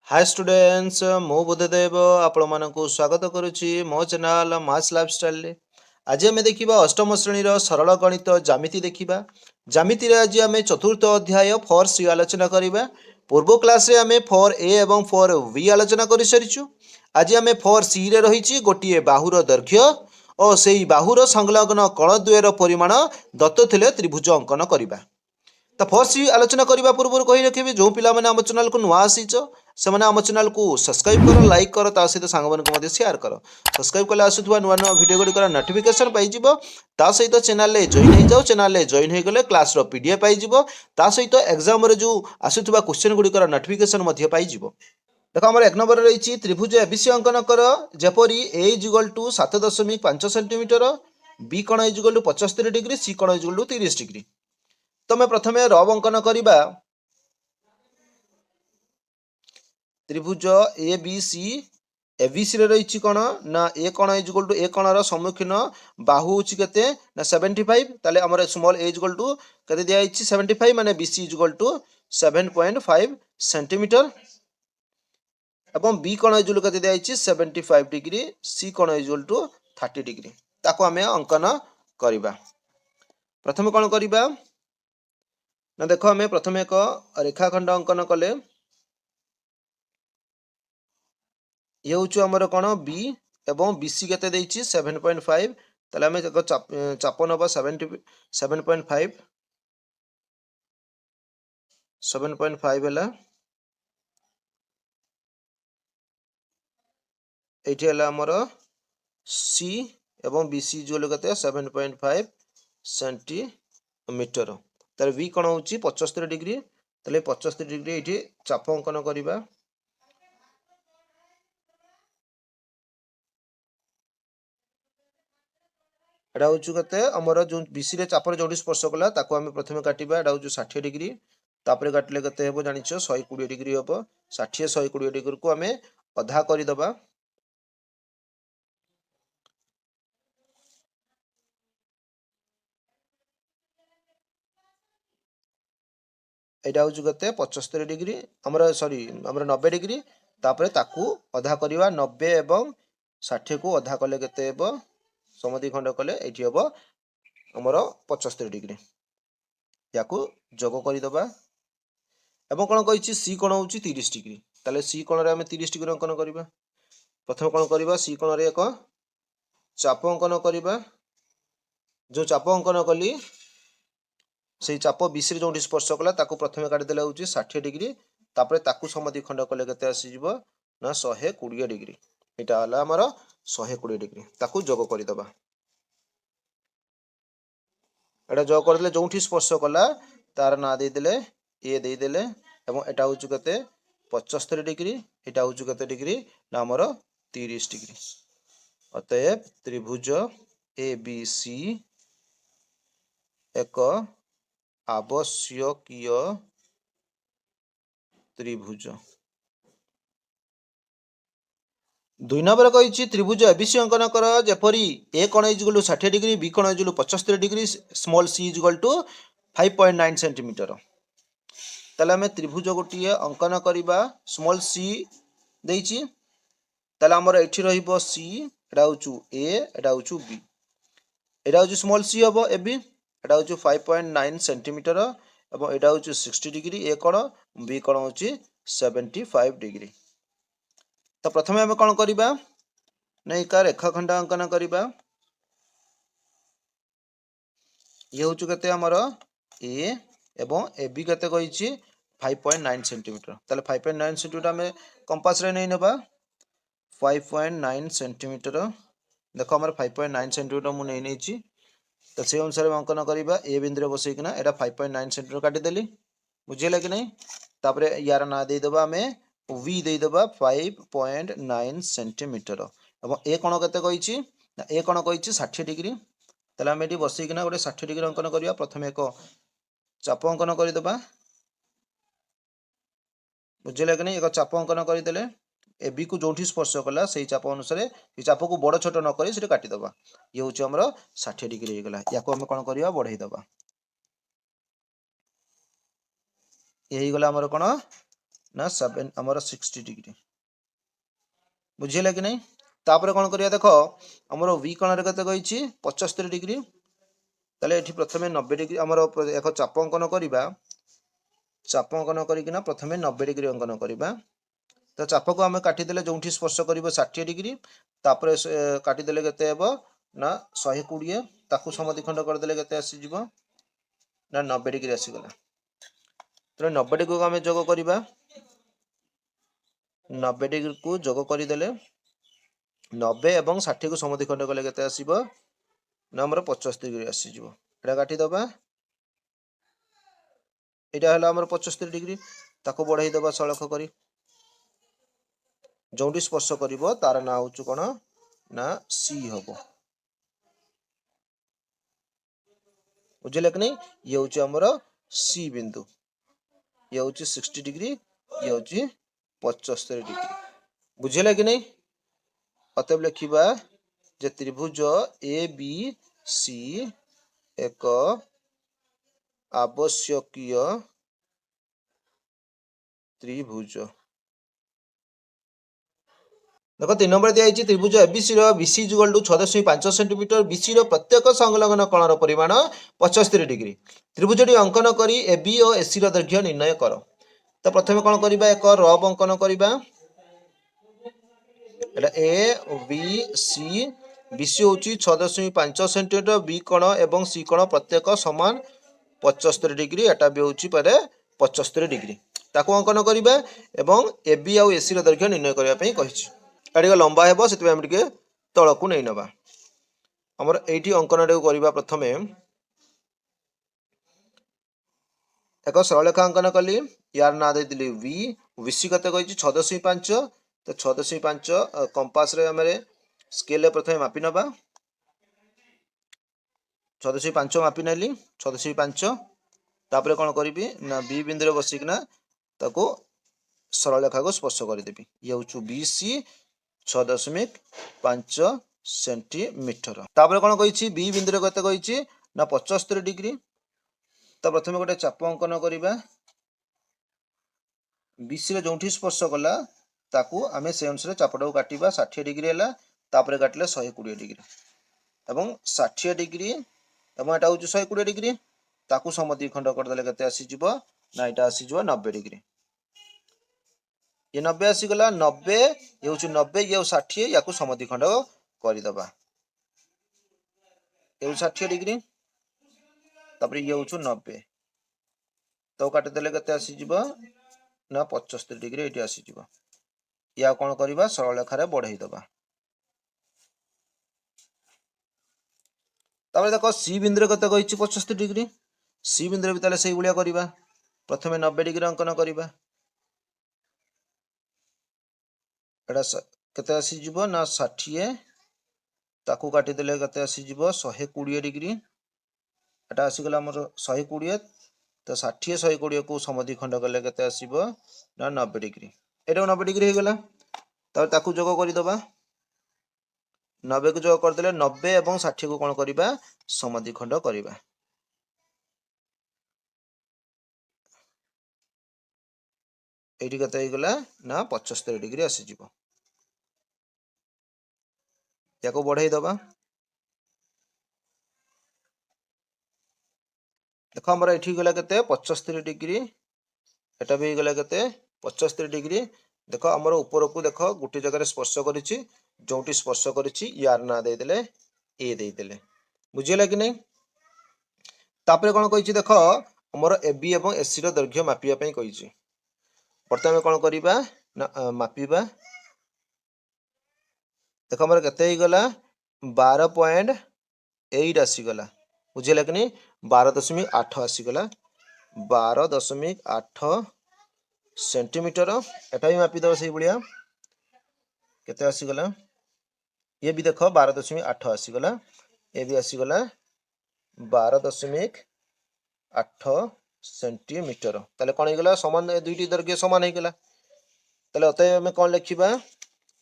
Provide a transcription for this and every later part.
Hi students मो बुद्धदेव आपण मानकु स्वागत करुछि मो चैनल मैथ्स लाइफस्टाइल रे। आज आम देखिबा अष्टम श्रेणीर सरल गणित ज्यामिति देखिबा। ज्यामिति रे आज आम चतुर्थ अध्याय फॉर सी आलोचना करिबा। पूर्व क्लास रे आम फॉर ए एवं फॉर बी आलोचना करि सरिछु। आज आम फॉर सी रे रहिछि गोटिए बाहुर दैर्घ्य और सेही बाहुर संलग्न कणद्वयर परिमाण दत्त थिले त्रिभुज अंकन करिबा। तो फर्स्ट ही आलोचना करने पूर्व कही रखिए जो पिला आम चैनल को नुआ आसीच से आम चैनल को सब्सक्राइब कर लाइक कर ता सहित सांग मान शेयर कर सब्सक्राइब कले आसुवा नुआ नुआ भिडियो गुड़िकर नोटिफिकेशन पाइज ता सहित चैनल में जॉइन हो जाओ चैनल जॉइन हो गले क्लास पीडीएफ पाइज ता सहित एग्जाम जो आसुवा क्वेश्चन गुड़िकर नोटिफिकेशन पाइज। देख आम एक नंबर रही त्रिभुज एबीसी अंकन कर जपरी ए इजुगल टू 7.5 सेंटीमीटर बी कोण इजुगल टू 75 डिग्री सी कोण इजुगल टू 30 डिग्री। तो मैं प्रथमे रब अंकन करिबा त्रिभुज ए बी सी एबीसी रे रही कौन ना ए कोण इजुगल टू ए कोणर सम्मुखीन बाहु होची केते ना 75 ताले हमर स्मॉल ए इजुगल टू केते दिया हिची 75 माने बीसी इजुगल टू 7.5 सेंटीमीटर एवं बी कोण इजुगल केते दिया हिची 75 डिग्री सी कोण इजुगल टू 30 डिग्री ताको हमें अंकन करिबा। प्रथमे कोन करिबा ना देखो हमें प्रथमे एक रेखाखंड अंकन कले ये हूँ आमर कौन बी एवं बीसी केते देइछि 7.5 ताले हमें एक चाप नबा 7.5 7.5 एठी हला हमर सी एवं बीसी जो केते 7.5 सेंटीमीटर तार बी कोन होची 75 डिग्री ताले 75 डिग्री एठी चाप अंकन करिबा। एटा हूँ कते आमर जो बीसी रे चापर जोड़ी स्पर्श कला ताको आम प्रथमे काटिबा एटा हूँ 60 डिग्री तापर काटिले केते हेबो जानिछ 120 डिग्री हेबो 60 120 डिग्री को आम अधा कर दबा। एटा हूँ कते 75 डिग्री आमर सॉरी आमर 90 डिग्री तापर ताकू अधा करवा 90 एवं 60 को अधा कले केते हेबो समधि खंड कले एठी हेबो आमर 75 डिग्री याकू जोग कर दबा। एवं कौन कही सी कोण हूँ 30 डिग्री ताले सी कोण रे आम 30 डिग्री अंकन करवा। प्रथम कौन करवा सी कोण रे एक चाप अंकन करवा जो चाप अंकन कली से चाप बीसी रे जो स्पर्श कला ताकू प्रथमे काटिदेले हूँ 60 डिग्री तापर ताकू समधि खंड कले केते आसीजिवो ना 120 डिग्री एटा हला हमर 120 डिग्री ताकू जोग कर दबा। एटा जोग करदेले जोठी स्पर्श कला तार ना दे देले ए दे देले एवं एटा हूँ केते 75 डिग्री एटा हूँ केते डिग्री ना हमर 30 डिग्री। अतएव त्रिभुज ए बी सी एक आवश्यकीय त्रिभुज। दुई नंबर कही त्रिभुज एबीसी अंकन कर जपरी ए कोण इजुगल टू 60 डिग्री बी कोण equal to 75 degree small C equal to 5.9 centimetre ताले हमें त्रिभुज गोटे अंकन करवा स्मॉल सी देइछि ताले हमर एठी रहिबो सी एटा होचु ए एटा होचु बी एटा होचु स्मॉल सी हबो ए बी एटा होचु 5.9 सेंटीमीटर एवं एटा होचु 60 डिग्री ए कोण बी कोण होचि 75 डिग्री। तो प्रथमे आम कौन करवा ना एक रेखाखंड अंकन करवा ये हूँ केते हमर ए एवं ए बी केते कही 5.9 सेंटीमीटर ताले 5.9 सेंटीमीटर आम कंपास रे नहीं नबा 5.9 सेंटीमीटर देखो हमर 5.9 सेंटीमीटर मु नहीं नेछि तो से अनुसार अंकन करवा ए बिंदु रे बसैकिना एटा 5.9 सेंटीमीटर काटी देली बुझिला कि नहीं तापर यार ना दे दबा हमें वी दे दबा 5.9 सेंटीमीटर एवं ए कोण केते कही ए कोण कही 60 डिग्री ताले हम एठी बसैकिना गोटे 60 डिग्री अंकन करवा। प्रथमे एक चाप अंकन कर दबा बुझिला कि नहीं एक चाप अंकन करदेले ए बी को जोठी स्पर्श कला से चाप अनुसार ये चाप को बड़ छोट न करी से काटी दबा ये हूँ हमर 60 डिग्री हो गला या आम कौन करवा बढ़ाई दबा ये गला हमर कौन ना 7 आमर 60 डिग्री बुझीला कि नहीं तापर कौन करिया देखो आमर वी कोण केते कहिछि 75 डिग्री ताले एठी प्रथमे 90 डिग्री आमर एक चाप अंकन करिबा चाप अंकन करिकिना प्रथमे 90 डिग्री अंकन करिबा तो चाप को आम काटिदेले जोठी स्पर्श कर 60 डिग्री तापर काटिदेले केते हेबो ना 120 ताकू समद्विखंड करदेले केते आसीजिवो ना 90 डिग्री आसीगला तो 90 डिग्री को आम जोग करिबा 90 डिग्री को जोग करदेले 90 एवं 60 को समद्विखंड कले केते आसीबो ना हमर 75 डिग्री आसीजिवो एटा काटी दबा एटा हला हमर 75 डिग्री ताको बढ़ाई दबा सलख करी जोंडी स्पर्श करिवो तार ना होचु कोन ना सी हबो बुझिले कि नहीं ये होची हमर सी बिंदु ये होची 60 डिग्री ये होची 75 डिग्री बुझिले कि नहीं अतएव लिखिबा जे त्रिभुज ए बी सी एक आवश्यकीय त्रिभुज देखो 3 नंबर दिया त्रिभुज ABC BC equal to 6.5 centimetre BC प्रत्येक संलग्न कोणर परिमाण 75 डिग्री त्रिभुजटी अंकन करी এবি और एसी दैर्घ्य निर्णय कर तो प्रथम कौन करबा एक रफ अंकन करबा एटा ए बी सी बीसी होची 6.5 सेंटीमीटर बी कोण एवं सी कोण प्रत्येक समान 75 डिग्री एटा भी होची पारे 75 डिग्री ताको अंकन करबा एवं এবি और एसी दैर्घ्य निर्णय करबा पई कहिछि एटा लंबा हेबो सेति हम टिके तळकु नै नबा हमर एठी अंकन करबा प्रथमे एक सरलरेखा अंकन कली यार ना देली वी विसी कते कहिछि 6.5 तो 6.5 कंपास रे हमरे स्केल रे प्रथमे मापि नबा 6.5 मापि नेली 6.5 तापर कोन करबी ना बी बिंदु रे बसिकना ताको सरलरेखा को स्पर्श कर देबी ये होचु बीसी 6.5 सेंटीमीटर तापर कोन कहिछि बी बिंदु रे कते कहिछि ना 75 डिग्री तो प्रथमे गोटे चाप अंकन करबा बीसी रे जोंठी स्पर्श कला ताकू आमे से अनुसार चापटा को काटिबा 60 डिग्री हला तापर काटले 120 डिग्री एवं 60 डिग्री एवं एटा होचु 120 डिग्री ताकू समद्विखंड कर देले केते आसी जिवो ना एटा आसी जिवो 90 डिग्री ये 90 आसी गला 90 ये होचु 90 ये 60 याकू समद्विखंड करि दबा ये 60 डिग्री तापर ये होचु 90 तो काटि देले केते आसी जिवो ना 75 डिग्री एटी आसी जिवो या कोन करबा सरल रेखा रे बढ़ाई दबा तापर देखो सी बिंदु रे कते कहिछि 75 डिग्री सी बिंदु रे भी ताले सेही बुलिया करबा प्रथमे 90 डिग्री अंकन करबा एटा केते आसी जिवो ना 60 ताकू काटि देले केते आसी जिवो 120 डिग्री एटा आसी गला हमर 120 तो 60 120 को समद्विखंड कले केते आसीबो ना 90 डिग्री एटा 90 डिग्री हे गला तापर ताकू जोग करि दबा 90 को जोग कर देले 90 एवं 60 को कोन करबा समद्विखंड करबा एठी कते हे गला ना 75 डिग्री आसी जिवो याको बढ़ाई दबा देखो हमर एठी गला केते 75 डिग्री एटा भी गला केते 75 डिग्री देखो हमर ऊपर को देखो गुटी जगह रे स्पर्श करिछि जोंटी स्पर्श करिछि यार ना दे देले ए दे देले बुझिला कि नहीं तापर कोन कहिछि देखो हमर एबी एवं एसी रो दैर्घ्य मापिया पई कहिछि प्रथमे कोन करिबा ना मापिबा देखो हमर केते हे गला 12.8 आसी गला बुझिला कि नहीं 12.8 आसी गला 12.8 सेंटीमीटर एटा भी मापी दबा सही बुलिया केते आसी गला ये भी देखो 12.8 आसी गला ये भी आसी गला 12.8 सेंटीमीटर ताले कोन हे गला समान दुईटी दैर्घ्य समान हे गला ताले अतः हमें कोन लिखिबा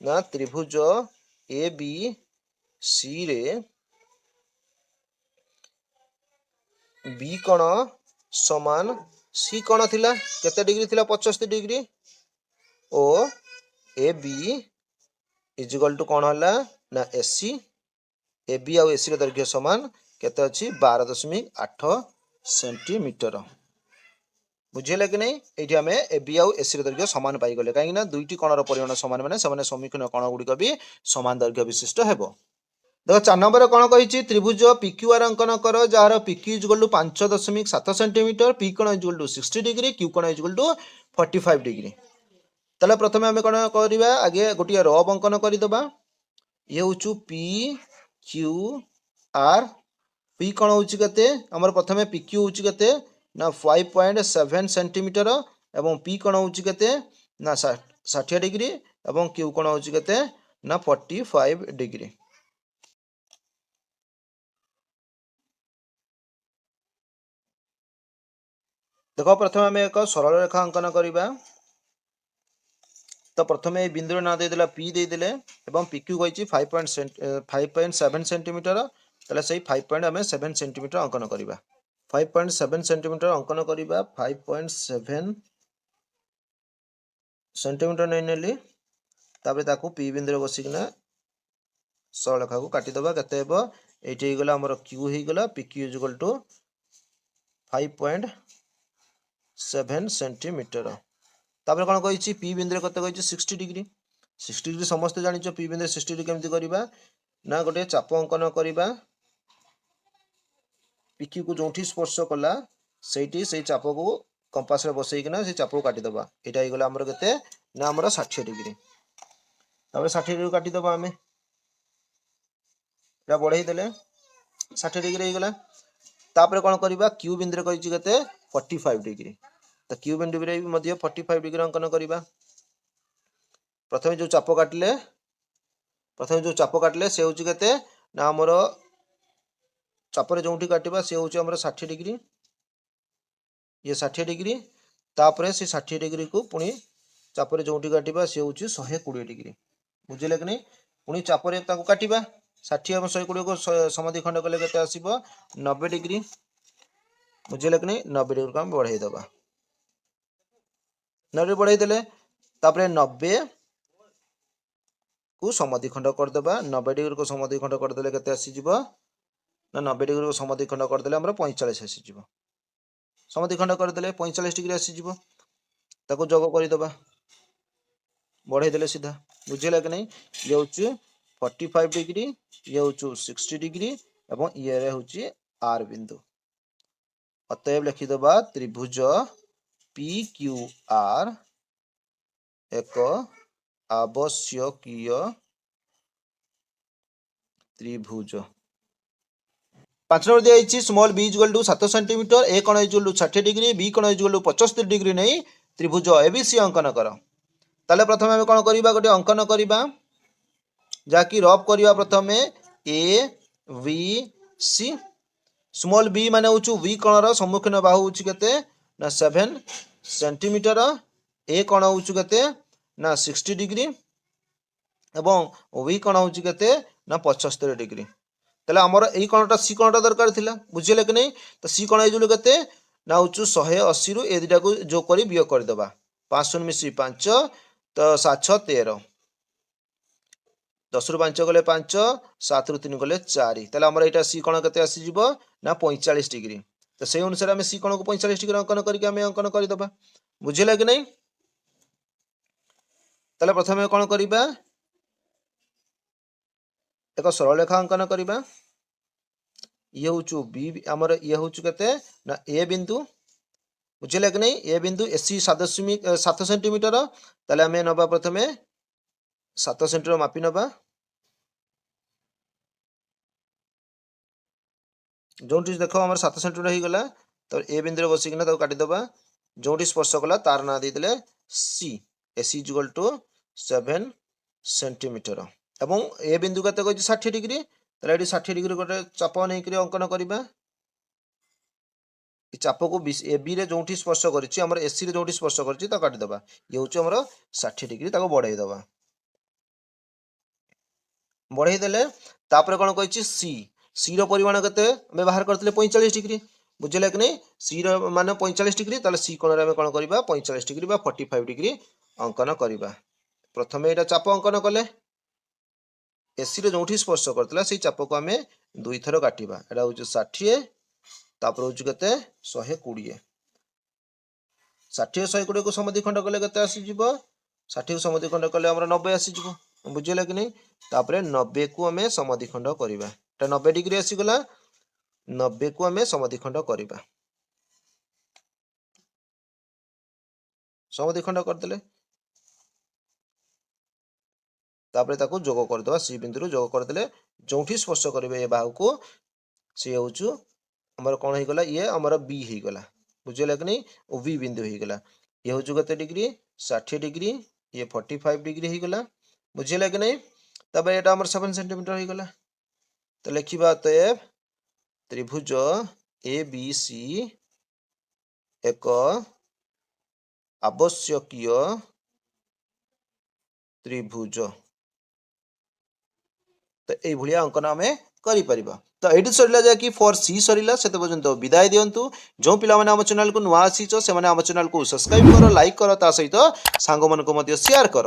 ना त्रिभुज ए बी सी रे बी कोण समान सी कोण थिला केते डिग्री थिला 75 डिग्री ଓ A B is equal to कौन है ना एसी ए बी आउ एसी दैर्घ्य समान केते अच्छी 12.8 सेंटीमीटर बुझेगा कि नहीं ये आम ए बी आउ एसी दैर्घ्य समान पाईगले कहीं दुईटी कणर परिमाण समान मैंने सम्मुखीन कण गुड़िक भी समान दैर्घ्य विशिष्ट हेब देख 4 नंबर कौन कही त्रिभुज PQR अंकन कर जार PQ equal to 5.7 centimetre P कोण इजल टू 60 डिग्री क्यू कोण इजल टू 45 डिग्री ताले प्रथम आम कौन करवा आगे गोटे रब अंकन करदे ये हूँ पी क्यू आर पी कौन होते आमर प्रथम PQ होते ना 5.7 सेंटीमीटर एवं पी कौन होते ना 60 डिग्री एवं क्यू कौन होते ना 45 डिग्री देख प्रथम आम एक सरल रेखा अंकन करवा तो प्रथम ये बिंदु ना देदेला पी देदेले एवं PQ कही 5.7 सेंटीमीटर ताले से 5.7 सेंटीमीटर अंकन करवा 5.7 सेंटीमीटर अंकन करवा 5.7 सेंटीमीटर नहीं नेली तापर ताकू पी बिंदु बसिकना सरल रेखा को काटिदेबा केते हेबो एठी गला हमर क्यू हे गला PQ इक्वल टू 5.7 सेंटीमीटर तापर कौन कही पी बिंदु कत कही 60 डिग्री 60 डिग्री समस्त जानिछ पी बिंदु 60 डिग्री केमती करबा ना गोटे चाप अंकन करबा PQ को जोठी स्पर्श कला सेठी से चाप को कंपास रे बसैकिना से चाप को काटिदेबा एटा हे गला हमर केते ना हमर 60 डिग्री तापर 60 डिग्री काटिदेबा आमे एटा बढ़ाई देले 60 डिग्री हे गला तापर कौन करबा क्यू बिंदु कही केते 45 डिग्री तो क्यू बिंदु रे भी मध्य 45 डिग्री अंकन करबा प्रथम जो चाप काटिले से होची केते ना हमर चापर जोठी काटिबा से होची हमर 60 डिग्री ये 60 डिग्री तापर से 60 डिग्री को पुणी चापर जोठी काटिबा से होची 120 डिग्री बुझिले कि नहीं पुणी चापर ताको काटिबा 60 और 120 को समाधि खंड कले केते आसीबो 90 डिग्री बुझिले कि नहीं 90 डिग्री को हम बढ़ाई देबा 90 बढ़ाई देले तापर 90 को समाधि खंड करदेबा 90 डिग्री को समाधि खंड करदेले केते आसीजिबो ना 90 डिग्री को समाधि खंड करदेले हमर 45 आसीजिबो समाधि खंड करदेले 45 डिग्री आसीजिबो ताको जोग करदेबा बढ़ाई देले सीधा बुझिला कि नहीं ये होची 45 डिग्री ये होची 60 डिग्री एवं ये रे होची आर बिंदु अतएव लिखिदेबा त्रिभुज PQR एक आवश्यकीय त्रिभुज 5 नंबर दिया small B equal to 7 centimetre A कोण इक्वल टू 60 डिग्री बी कोण इक्वल टू 75 डिग्री नहीं त्रिभुज एबीसी अंकन कर ताले प्रथम आम कौन करबा गोटे अंकन करबा जाकी रफ करबा प्रथम A B C small B माने होचु वी कोणर सम्मुखीन बाहु होची केते ना 7 सेंटीमीटर ए कोण होचु केते ना 60 डिग्री एवं वी कोण होची केते ना 75 डिग्री ताले हमर एई कोणटा सी कोणटा दरकार थिला बुझिले कि नहीं तो सी कोण आइजुल केते ना होचु 180 रु ए दिटा को जो करी वियोग कर देबा 5 शून्य मिसी 5 तो 7 6 13 10 रु 5 गले 5 7 रु 3 गले 4 ताले हमर एटा सी कोण केते आसी जिवो ना 45 डिग्री तो से अनुसार आम सी कोण को 45 डिग्री अंकन करके आम अंकन करदेबा बुझिला कि नहीं ताले प्रथमे कौन करबा एक सरल रेखा अंकन करबा ये हूँ बी आमर ये हूँ केते ना ए बिंदु बुझिले कि नहीं ए बिंदु एसी 7 सेंटीमीटर ताले आम नबा प्रथमे 7 सेंटीमीटर मापी नबा जोटी देख आम 7 सेंटीमीटर हो गला तो ए बिंदु बसिकिना काटिदेबा जोटी स्पर्श कला तार ना देदेले सी एसी इक्वल टू 7 सेंटीमीटर एवं ए बिंदु केते कहि 60 डिग्री ताले एटी 60 डिग्री गोटे चाप नहीं अंकन करबा चाप को ए बी रे जोठी स्पर्श करिछि हमर एसी रे जोठी स्पर्श करिछि ता काटि देबा ये होछि हमर 60 डिग्री ताको बढ़ाई देबा बढ़ाई देले तापर कोन कहिछि सी सी रो परिमाण केते हम बाहर करथिले 45 डिग्री बुझिले कि नहीं सी मान 45 डिग्री ताले सी कोण रे कौन करबा 45 डिग्री बा 45 डिग्री अंकन करबा प्रथमे एटा चाप अंकन कले एसी रे जोठी स्पर्श करतला से चाप को आमे दुई थर काटिबा एटा होची 60 तापर होची केते 120 60 120 को समद्विखंड कले केते आसी जिवो 60 को समद्विखंड कले हमरा 90 आसी जिवो बुझिले कि नहीं तापर 90 को आमे समद्विखंड करबा एटा 90 डिग्री आसी गला 90 को आमे समद्विखंड करबा समद्विखंड करदेले तापर ताको जोग करदवा सी बिंदु रो जोग करदेले जोठी स्पर्श करबे ए बाहु को से होचु हमर कोन हे गला ये हमर बी हे गला बुझिले कि नहीं ओ बी बिंदु हे गला ये होचु कते डिग्री 60 डिग्री ये 45 डिग्री हे गला बुझिले कि नहीं तब एटा हमर 7 सेंटीमीटर हे गला तो लिखिबा तब त्रिभुज ए बी सी एक आवश्यकीय त्रिभुज तो ये अंकन आम कर तो ये सरला जाकि फॉर सी सरला से पर्यंत विदाय दिंतु जो पिला आम चैनल को नुआ आसीच से आम चैनल को सब्सक्राइब कर लाइक कर ता सहित सांग मन को शेयर कर।